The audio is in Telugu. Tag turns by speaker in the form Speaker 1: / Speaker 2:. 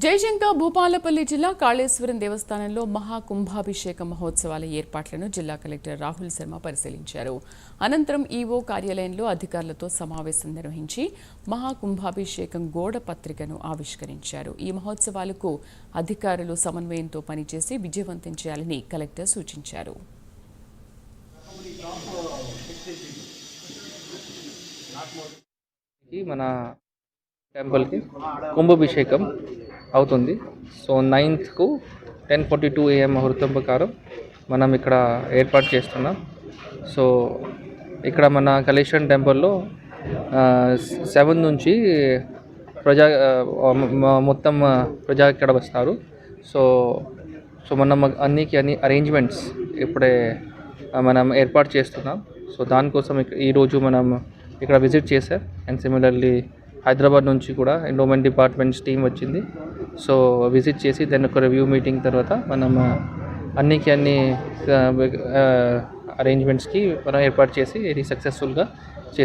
Speaker 1: జయశంకర్ భూపాలపల్లి జిల్లా కాళేశ్వరం దేవస్థానంలో మహాకుంభాభిషేక మహోత్సవాల ఏర్పాట్లను జిల్లా కలెక్టర్ రాహుల్ శర్మ పరిశీలించారు. అనంతరం ఈవో కార్యాలయంలో అధికారులతో సమావేశం నిర్వహించి మహాకుంభాభిషేకం గోడ పత్రికను ఆవిష్కరించారు. ఈ మహోత్సవాలకు అధికారులు సమన్వయంతో పనిచేసి విజయవంతం చేయాలని కలెక్టర్ సూచించారు.
Speaker 2: మన టెంపుల్కి కుంభాభిషేకం అవుతుంది. సో 9th 10:42 AM ముహూర్తం ప్రకారం మనం ఇక్కడ ఏర్పాటు చేస్తున్నాం. సో ఇక్కడ మన కాళేశ్వరం టెంపుల్లో 7 నుంచి మొత్తం ప్రజా ఇక్కడ వస్తారు. సో మనం అన్ని అరేంజ్మెంట్స్ ఇప్పుడే మనం ఏర్పాటు చేస్తున్నాం. సో దానికోసం ఈరోజు మనం ఇక్కడ విజిట్ చేశాం. అండ్ సిమిలర్లీ హైదరాబాద్ నుంచి కూడా ఎండోమెంట్ డిపార్ట్మెంట్స్ టీం వచ్చింది. సో విజిట్ చేసి దాన్ని ఒక రివ్యూ మీటింగ్ తర్వాత మనం అన్ని అరేంజ్మెంట్స్కి మనం ఏర్పాటు చేసి ఇది సక్సెస్ఫుల్గా చేస్తాం.